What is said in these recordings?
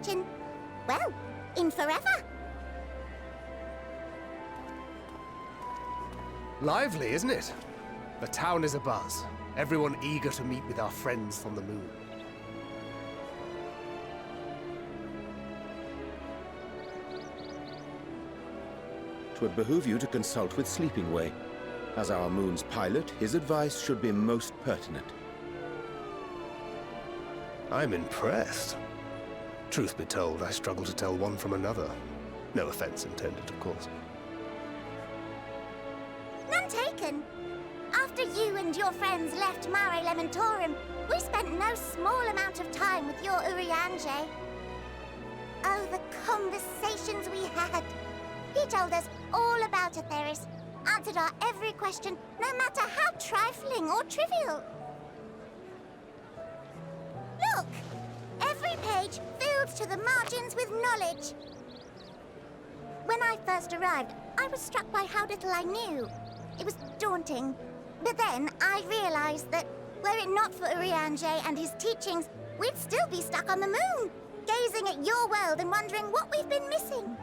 in, well, in forever. Lively, isn't it? The town is abuzz. Everyone eager to meet with our friends from the moon. Twould behoove you to consult with Sleeping Way. As our moon's pilot, his advice should be most pertinent. I'm impressed. Truth be told, I struggle to tell one from another. No offense intended, of course. None taken. After you and your friends left Mare Elementorum, we spent no small amount of time with your Urianger. Oh, the conversations we had. He told us all about Aetheris, answered our every question, no matter how trifling or trivial. Look! Every page filled to the margins with knowledge. When I first arrived, I was struck by how little I knew. It was daunting. But then I realized that, were it not for Urianger and his teachings, we'd still be stuck on the moon, gazing at your world and wondering what we've been missing.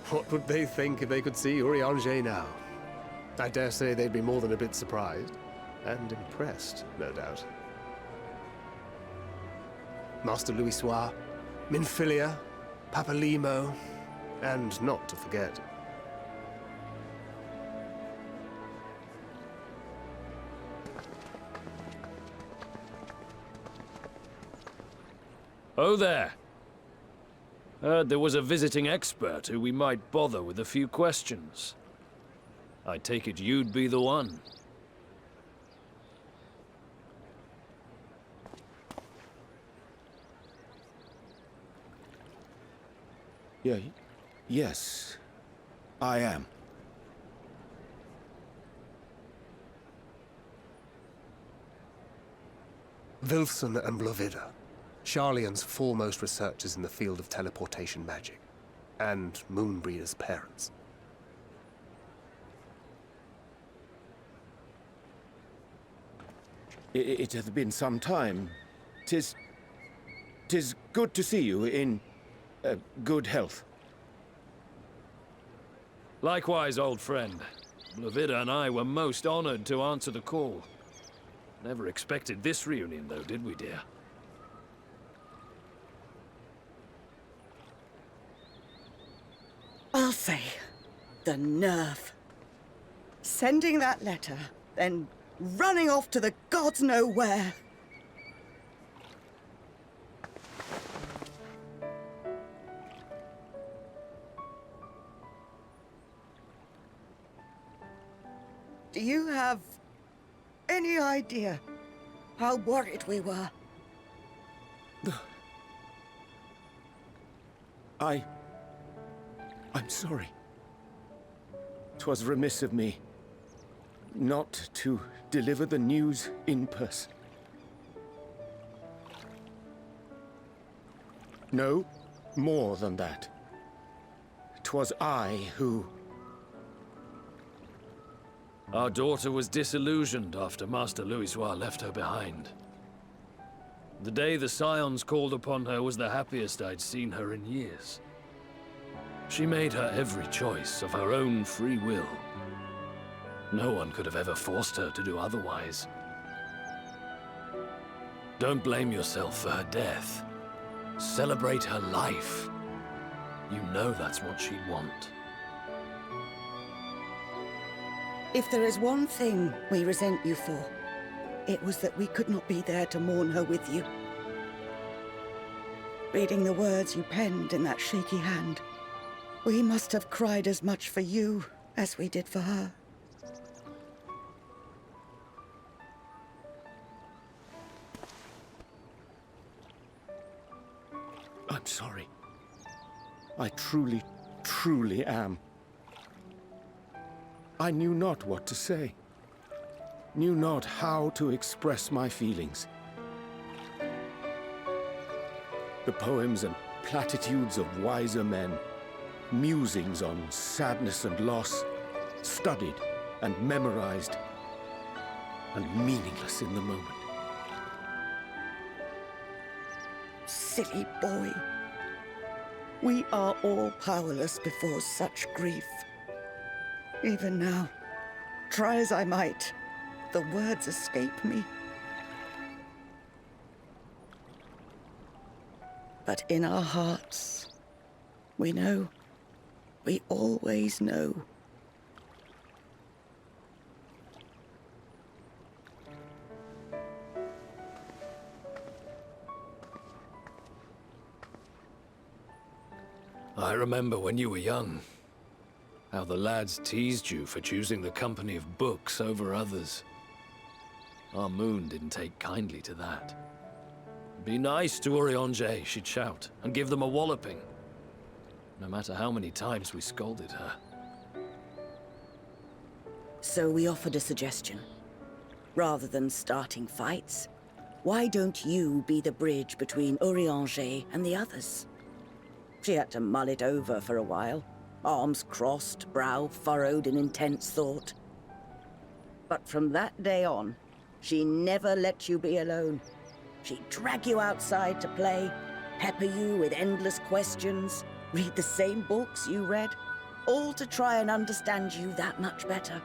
What would they think if they could see Urianger now? I dare say they'd be more than a bit surprised. And impressed, no doubt. Master Louisoix, Minfilia, Papalimo, and not to forget. Oh there. Heard there was a visiting expert who we might bother with a few questions. I take it you'd be the one. Yes, I am. Wilson and Blovida, Sharlayan's foremost researchers in the field of teleportation magic, and Moonbreeder's parents. It hath been some time. 'Tis good to see you in good health. Likewise, old friend. Blovida and I were most honored to answer the call. Never expected this reunion, though, did we, dear? Alfei, the nerve. Sending that letter, then running off to the gods know where. Do you have any idea how worried we were? I'm sorry. 'Twas remiss of me not to deliver the news in person. No, more than that. 'Twas I who... Our daughter was disillusioned after Master Louisoix left her behind. The day the Scions called upon her was the happiest I'd seen her in years. She made her every choice of her own free will. No one could have ever forced her to do otherwise. Don't blame yourself for her death. Celebrate her life. You know that's what she'd want. If there is one thing we resent you for, it was that we could not be there to mourn her with you. Reading the words you penned in that shaky hand, we must have cried as much for you as we did for her. I'm sorry. I truly, truly am. I knew not what to say. Knew not how to express my feelings. The poems and platitudes of wiser men musings on sadness and loss, studied and memorized, and meaningless in the moment. Silly boy. We are all powerless before such grief. Even now, try as I might, the words escape me. But in our hearts, we know, we always know. I remember when you were young, how the lads teased you for choosing the company of books over others. Our moon didn't take kindly to that. Be nice to Urianger, she'd shout, and give them a walloping. No matter how many times we scolded her. So we offered a suggestion. Rather than starting fights, why don't you be the bridge between Urianger and the others? She had to mull it over for a while, arms crossed, brow furrowed in intense thought. But from that day on, she never let you be alone. She'd drag you outside to play, pepper you with endless questions, read the same books you read, all to try and understand you that much better.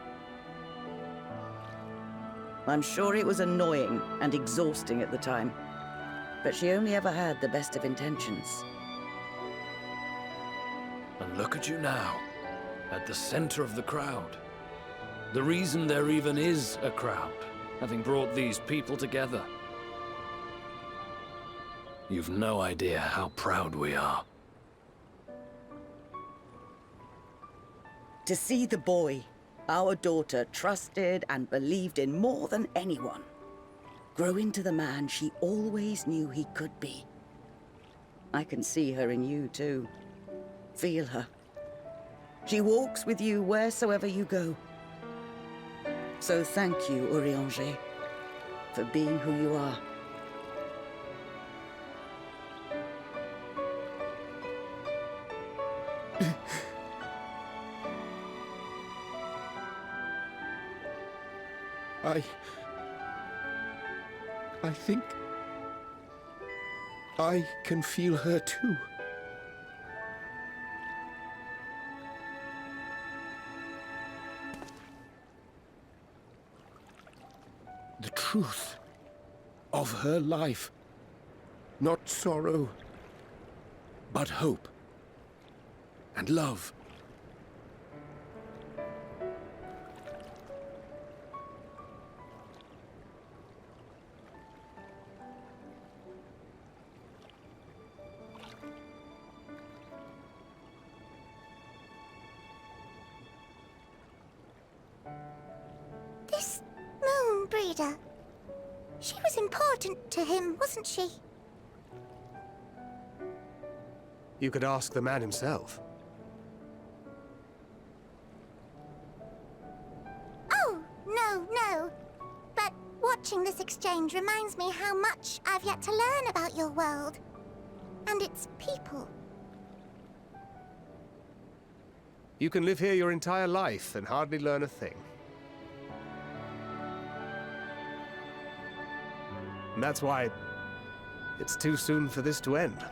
I'm sure it was annoying and exhausting at the time, but she only ever had the best of intentions. And look at you now, at the center of the crowd. The reason there even is a crowd, having brought these people together. You've no idea how proud we are. To see the boy, our daughter, trusted and believed in more than anyone, grow into the man she always knew he could be. I can see her in you too. Feel her. She walks with you wheresoever you go. So thank you, Urianger, for being who you are. I think I can feel her too. The truth of her life. Not sorrow, but hope and love. This moon breeder. She was important to him, wasn't she? You could ask the man himself. Oh, no. But watching this exchange reminds me how much I've yet to learn about your world. And its people. You can live here your entire life and hardly learn a thing. And that's why it's too soon for this to end.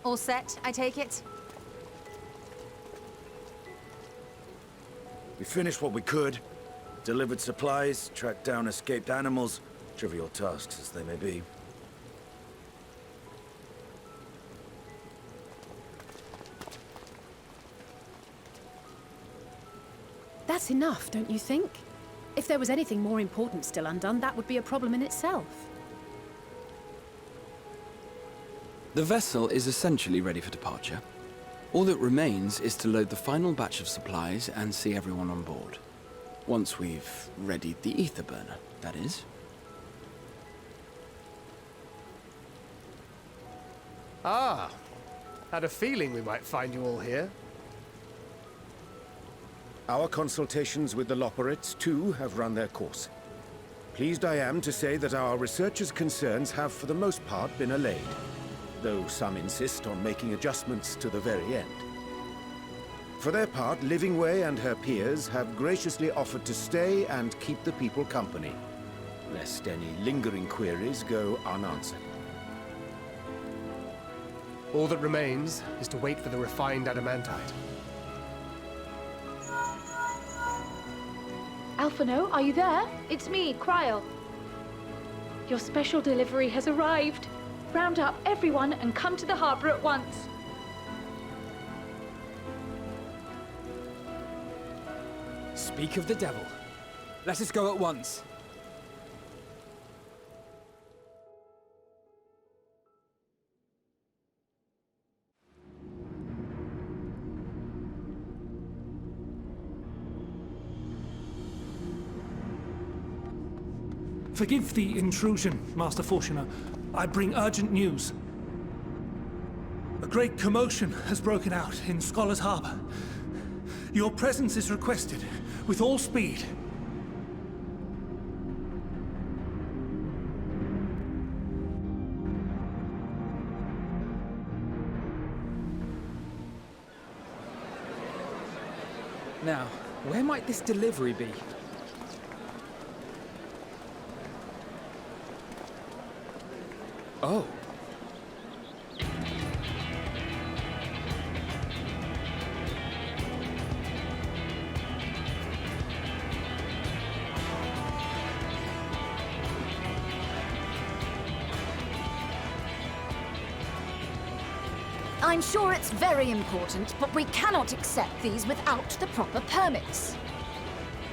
All set, I take it? We finished what we could. Delivered supplies, tracked down escaped animals. Trivial tasks as they may be. That's enough, don't you think? If there was anything more important still undone, that would be a problem in itself. The vessel is essentially ready for departure. All that remains is to load the final batch of supplies and see everyone on board. Once we've readied the ether burner, that is. Ah, had a feeling we might find you all here. Our consultations with the Labyrinthos, too, have run their course. Pleased I am to say that our researchers' concerns have, for the most part, been allayed, though some insist on making adjustments to the very end. For their part, Livingway and her peers have graciously offered to stay and keep the people company, lest any lingering queries go unanswered. All that remains is to wait for the refined Adamantite. Alphino, are you there? It's me, Kryl. Your special delivery has arrived. Round up everyone and come to the harbor at once. Speak of the devil. Let us go at once. Forgive the intrusion, Master Fortuner. I bring urgent news. A great commotion has broken out in Scholar's Harbor. Your presence is requested, with all speed. Now, where might this delivery be? Oh. I'm sure it's very important, but we cannot accept these without the proper permits.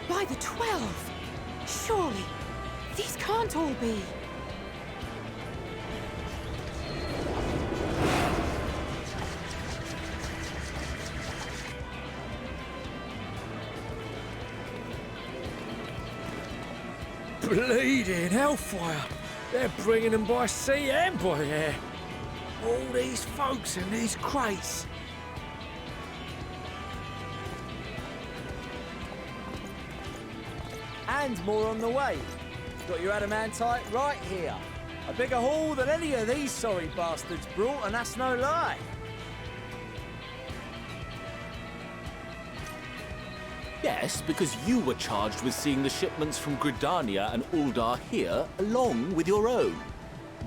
By the 12! Surely, these can't all be. Bleeding hellfire! They're bringing them by sea and by air. All these folks in these crates. And more on the way. Got your Adamantite right here. A bigger haul than any of these sorry bastards brought, and that's no lie. Yes, because you were charged with seeing the shipments from Gridania and Uldar here, along with your own.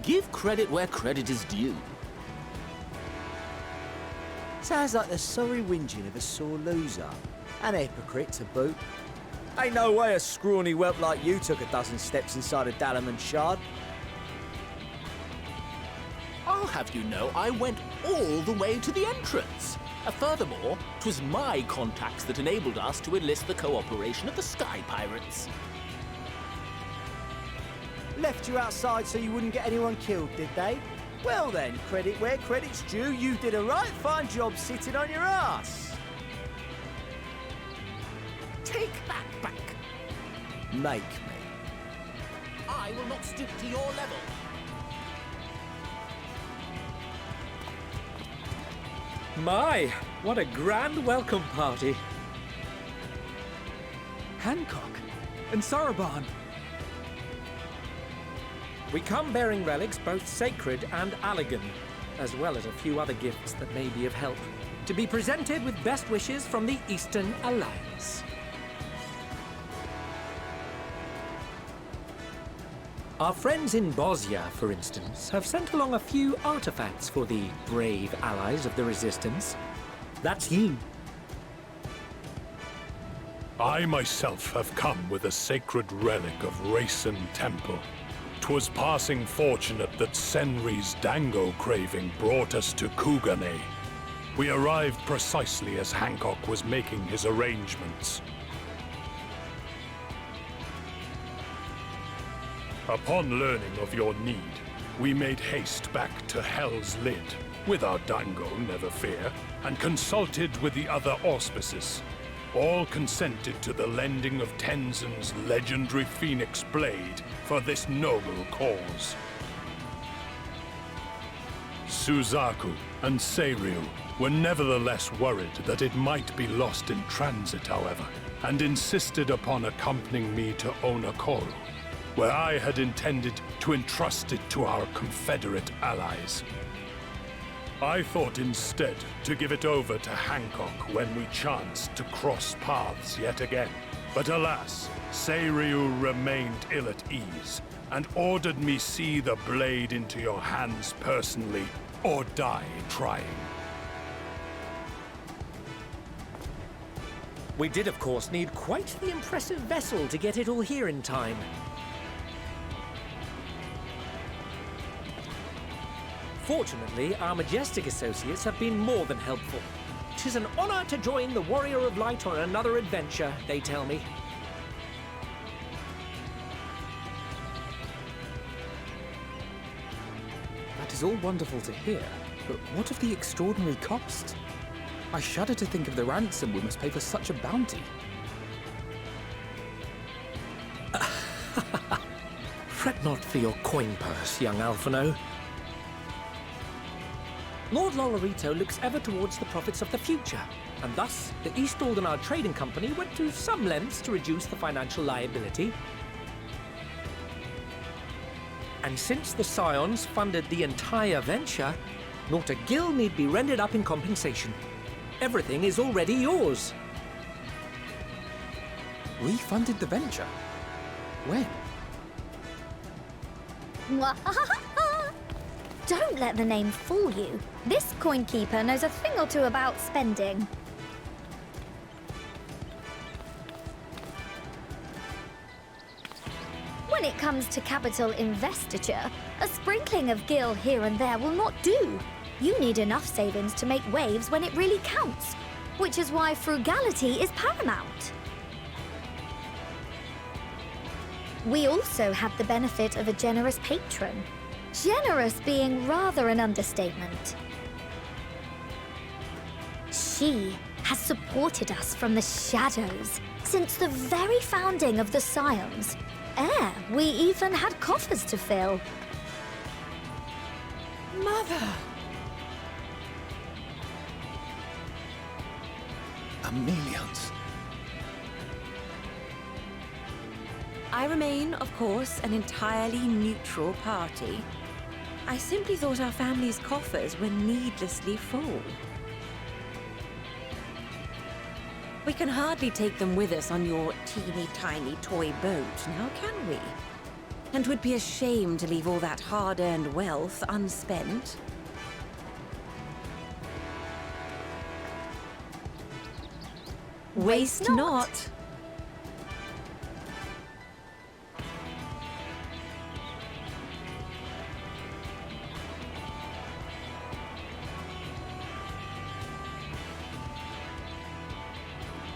Give credit where credit is due. Sounds like the sorry whinging of a sore loser. An hypocrite to boot. Ain't no way a scrawny whelp like you took a dozen steps inside a Dalaman shard. I'll have you know I went all the way to the entrance. Furthermore, 'twas my contacts that enabled us to enlist the cooperation of the Sky Pirates. Left you outside so you wouldn't get anyone killed, did they? Well then, credit where credit's due, you did a right fine job sitting on your ass. Take that back. Make me. I will not stoop to your level. My, what a grand welcome party. Hancock and Saraban. We come bearing relics both sacred and Allagan, as well as a few other gifts that may be of help, to be presented with best wishes from the Eastern Alliance. Our friends in Bosnia, for instance, have sent along a few artifacts for the brave allies of the Resistance. That's you. I myself have come with a sacred relic of Rayson Temple. 'Twas passing fortunate that Senri's dango craving brought us to Kugane. We arrived precisely as Hancock was making his arrangements. Upon learning of your need, we made haste back to Hell's Lid, with our dango, never fear, and consulted with the other auspices. All consented to the lending of Tenzin's legendary Phoenix Blade for this noble cause. Suzaku and Seiryu were nevertheless worried that it might be lost in transit, however, and insisted upon accompanying me to Onokoro, where I had intended to entrust it to our Confederate allies. I thought instead to give it over to Hancock when we chanced to cross paths yet again. But alas, Seiryu remained ill at ease, and ordered me see the blade into your hands personally, or die trying. We did, of course, need quite the impressive vessel to get it all here in time. Fortunately, our majestic associates have been more than helpful. 'Tis an honor to join the Warrior of Light on another adventure, they tell me. That is all wonderful to hear, but what of the extraordinary cost? I shudder to think of the ransom we must pay for such a bounty. Fret not for your coin purse, young Alphino. Lord Lolorito looks ever towards the profits of the future, and thus the East Aldenard Trading Company went to some lengths to reduce the financial liability. And since the Scions funded the entire venture, not a gill need be rendered up in compensation. Everything is already yours. We funded the venture? When? Don't let the name fool you. This coin keeper knows a thing or two about spending. When it comes to capital investiture, a sprinkling of gil here and there will not do. You need enough savings to make waves when it really counts, which is why frugality is paramount. We also have the benefit of a generous patron. Generous being rather an understatement. She has supported us from the shadows since the very founding of the Scions. We even had coffers to fill. Mother! Amelians. I remain, of course, an entirely neutral party. I simply thought our family's coffers were needlessly full. We can hardly take them with us on your teeny-tiny toy boat, now can we? And 'twould be a shame to leave all that hard-earned wealth unspent. Waste not.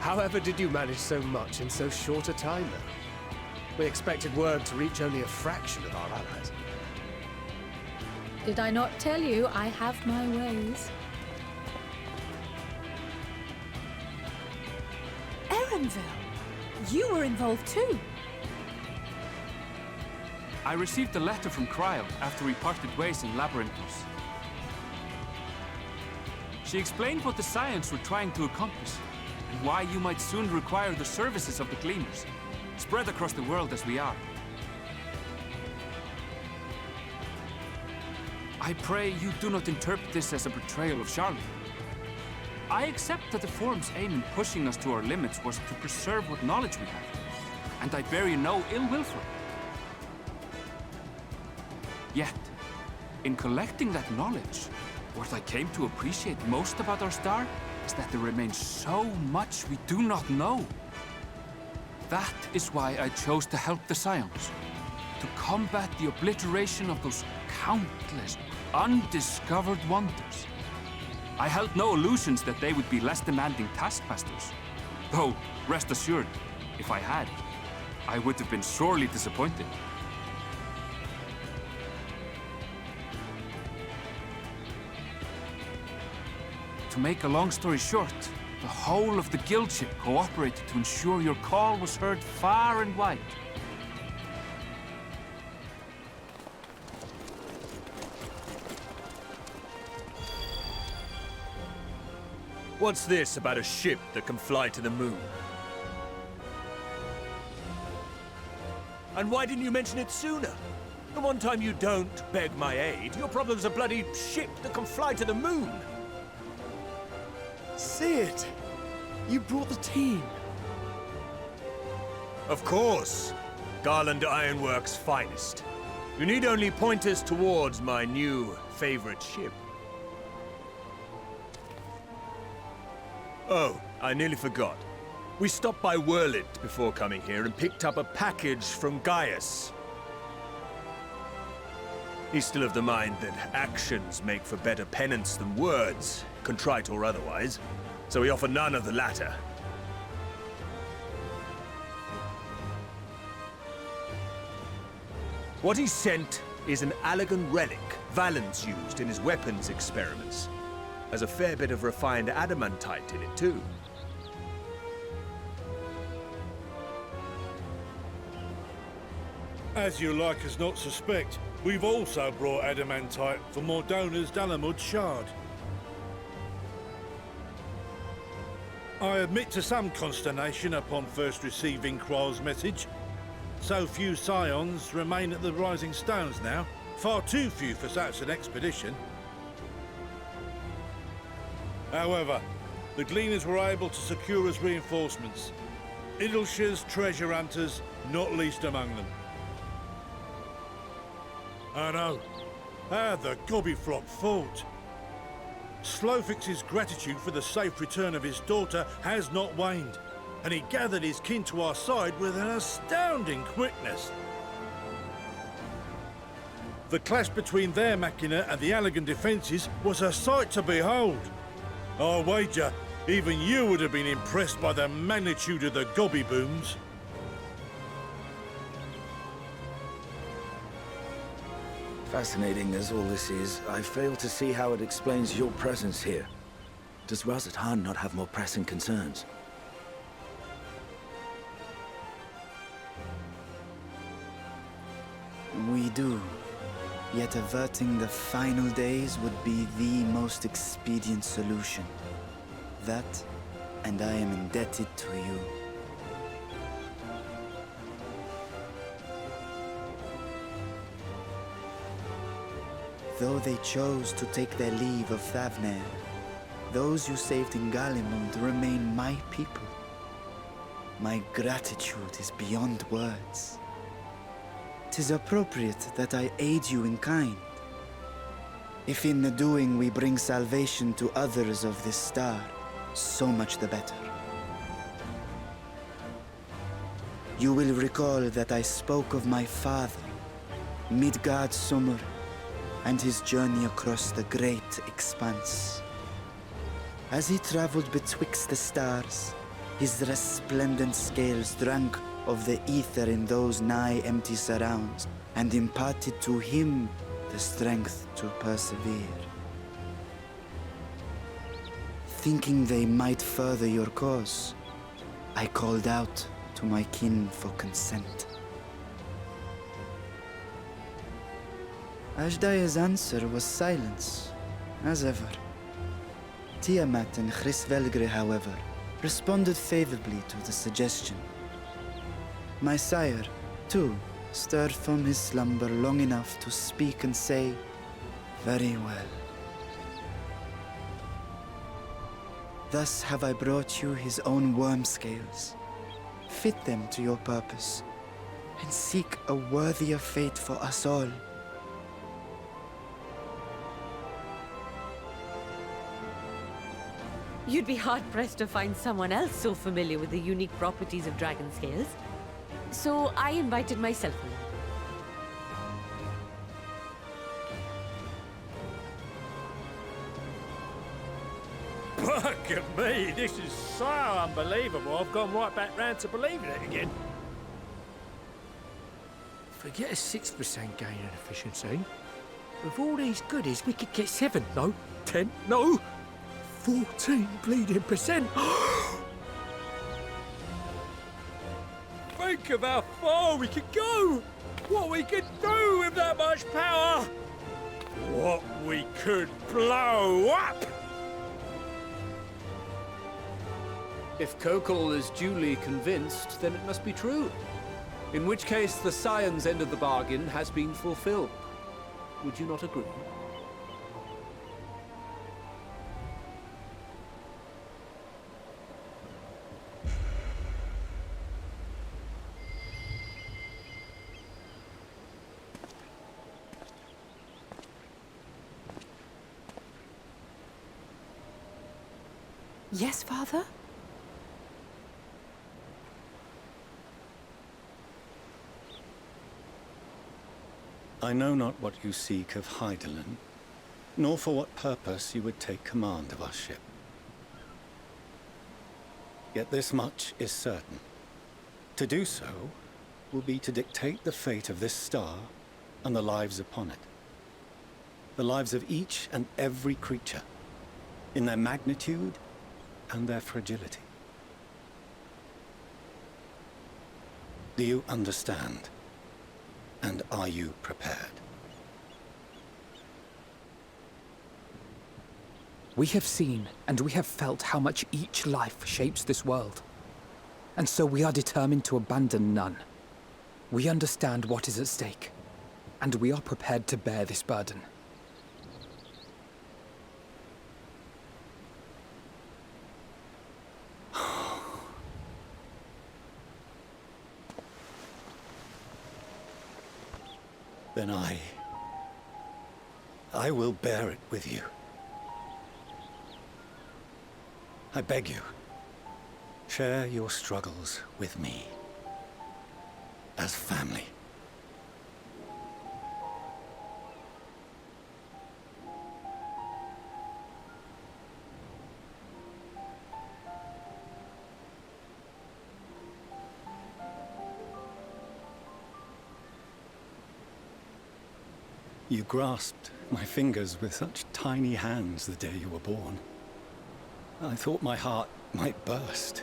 However did you manage so much in so short a time, though? We expected word to reach only a fraction of our allies. Did I not tell you I have my ways? Erenville, you were involved too. I received a letter from Cryle after we parted ways in Labyrinthos. She explained what the Scions were trying to accomplish, and why you might soon require the services of the Gleaners, spread across the world as we are. I pray you do not interpret this as a betrayal of Charlotte. I accept that the Forum's aim in pushing us to our limits was to preserve what knowledge we have, and I bear you no ill will for it. Yet, in collecting that knowledge, what I came to appreciate most about our star is that there remains so much we do not know. That is why I chose to help the Scions, to combat the obliteration of those countless, undiscovered wonders. I held no illusions that they would be less demanding taskmasters. Though, rest assured, if I had, I would have been sorely disappointed. To make a long story short, the whole of the guildship cooperated to ensure your call was heard far and wide. What's this about a ship that can fly to the moon? And why didn't you mention it sooner? The one time you don't beg my aid, your problem's a bloody ship that can fly to the moon! See it! You brought the team! Of course! Garland Ironworks' finest. You need only point us towards my new favorite ship. Oh, I nearly forgot. We stopped by Whirlit before coming here and picked up a package from Gaius. He's still of the mind that actions make for better penance than words, contrite or otherwise, so we offer none of the latter. What he sent is an Allegan relic Valens used in his weapons experiments. Has a fair bit of refined Adamantite in it, too. As you like us not suspect, we've also brought Adamantite for Mordona's Dalamud Shard. I admit to some consternation upon first receiving Kryl's message. So few Scions remain at the Rising Stones now. Far too few for such an expedition. However, the Gleaners were able to secure us reinforcements. Idleshire's treasure hunters, not least among them. I know. How the Gobbyflock fought. Slowfix's gratitude for the safe return of his daughter has not waned, and he gathered his kin to our side with an astounding quickness. The clash between their machina and the Allegan defences was a sight to behold. I wager even you would have been impressed by the magnitude of the gobby booms. Fascinating as all this is, I fail to see how it explains your presence here. Does Razat not have more pressing concerns? We do. Yet averting the final days would be the most expedient solution. That, and I am indebted to you. Though they chose to take their leave of Thavnair, those you saved in Galimund remain my people. My gratitude is beyond words. 'Tis appropriate that I aid you in kind. If in the doing we bring salvation to others of this star, so much the better. You will recall that I spoke of my father, Midgard Summer, and his journey across the great expanse. As he traveled betwixt the stars, his resplendent scales drank of the ether in those nigh empty surrounds, and imparted to him the strength to persevere. Thinking they might further your cause, I called out to my kin for consent. Ashdai's answer was silence, as ever. Tiamat and Chrisvelgre, however, responded favorably to the suggestion. My sire, too, stirred from his slumber long enough to speak and say, "Very well." Thus have I brought you his own worm scales. Fit them to your purpose, and seek a worthier fate for us all. You'd be hard-pressed to find someone else so familiar with the unique properties of dragon scales. So I invited myself along. Look at me, this is so unbelievable. I've gone right back round to believing it again. Forget a 6% gain in efficiency. With all these goodies, we could get 7, no, 10, no, 14 bleeding percent. Think of how far we could go. What we could do with that much power. What we could blow up. If Kokol is duly convinced, then it must be true. In which case, the Scions' end of the bargain has been fulfilled. Would you not agree? Yes, Father? I know not what you seek of Hydaelyn, nor for what purpose you would take command of our ship. Yet this much is certain. To do so will be to dictate the fate of this star and the lives upon it. The lives of each and every creature, in their magnitude and their fragility. Do you understand? And are you prepared? We have seen and we have felt how much each life shapes this world. And so we are determined to abandon none. We understand what is at stake, and we are prepared to bear this burden. Then I will bear it with you. I beg you, share your struggles with me, as family. You grasped my fingers with such tiny hands the day you were born. I thought my heart might burst.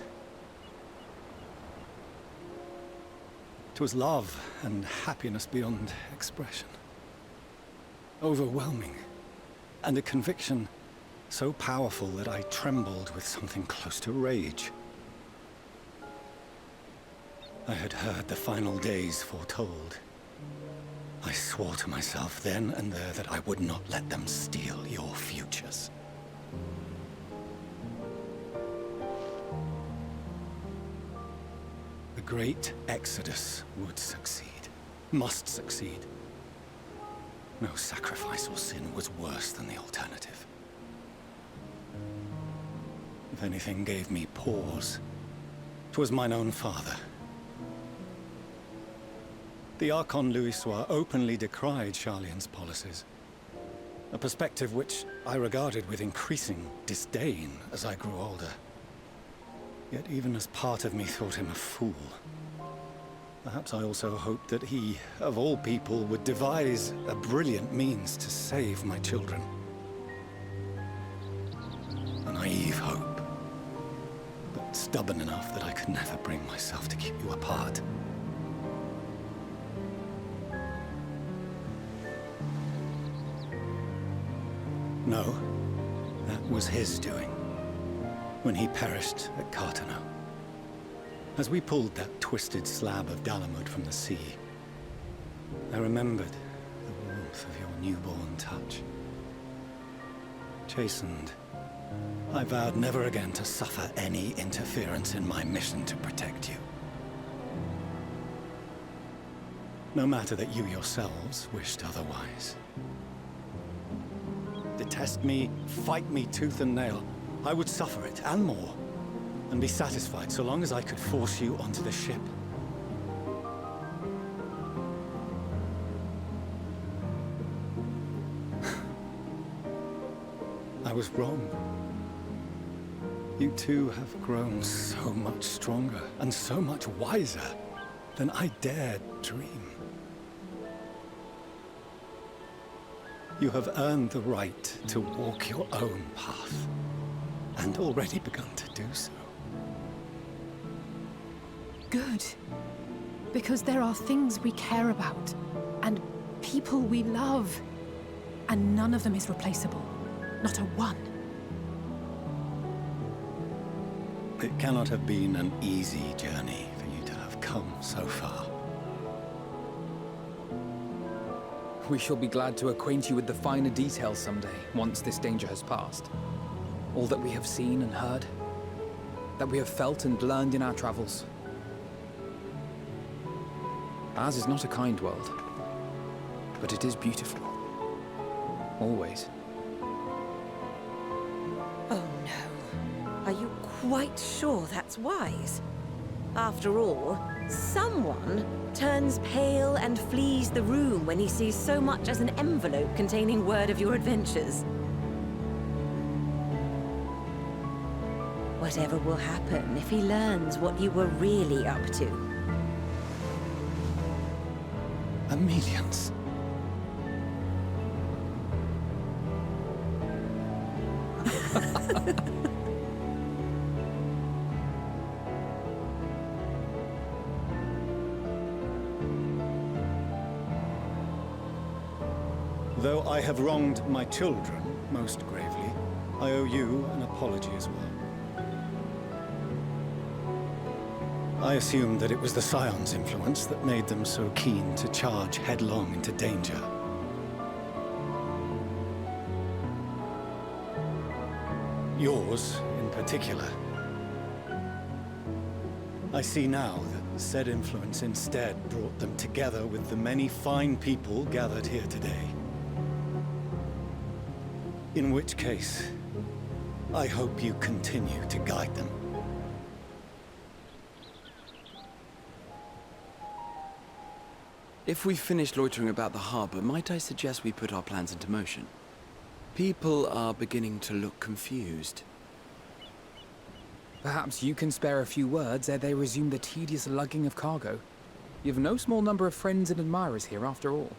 It was love and happiness beyond expression. Overwhelming, and a conviction so powerful that I trembled with something close to rage. I had heard the final days foretold. I swore to myself then and there that I would not let them steal your futures. The great exodus would succeed, must succeed. No sacrifice or sin was worse than the alternative. If anything gave me pause, 'twas mine own father. The Archon Louisoix openly decried Sharlayan's policies, a perspective which I regarded with increasing disdain as I grew older. Yet even as part of me thought him a fool, perhaps I also hoped that he, of all people, would devise a brilliant means to save my children. A naive hope, but stubborn enough that I could never bring myself to keep you apart. No, that was his doing, when he perished at Cartano. As we pulled that twisted slab of Dalamud from the sea, I remembered the warmth of your newborn touch. Chastened, I vowed never again to suffer any interference in my mission to protect you. No matter that you yourselves wished otherwise. Detest me, fight me tooth and nail, I would suffer it, and more, and be satisfied so long as I could force you onto the ship. I was wrong. You two have grown so much stronger and so much wiser than I dared dream. You have earned the right to walk your own path, and already begun to do so. Good. Because there are things we care about, and people we love, and none of them is replaceable. Not a one. It cannot have been an easy journey for you to have come so far. We shall be glad to acquaint you with the finer details someday, once this danger has passed. All that we have seen and heard, that we have felt and learned in our travels. Ours is not a kind world, but it is beautiful. Always. Oh no. Are you quite sure that's wise? After all, someone turns pale and flees the room when he sees so much as an envelope containing word of your adventures. Whatever will happen if he learns what you were really up to? Amelians. Though I have wronged my children most gravely, I owe you an apology as well. I assumed that it was the Scions' influence that made them so keen to charge headlong into danger. Yours, in particular. I see now that said influence instead brought them together with the many fine people gathered here today. In which case, I hope you continue to guide them. If we've finished loitering about the harbor, might I suggest we put our plans into motion? People are beginning to look confused. Perhaps you can spare a few words ere they resume the tedious lugging of cargo. You've no small number of friends and admirers here after all.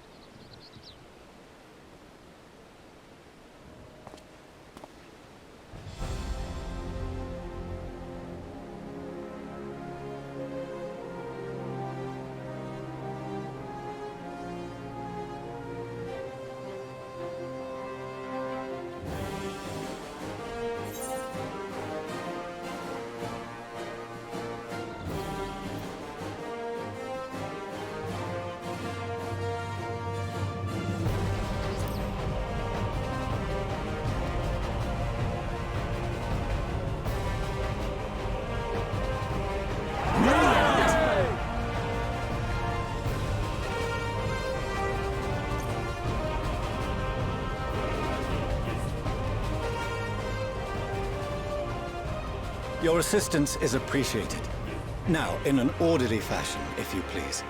Your assistance is appreciated. Now, in an orderly fashion, if you please.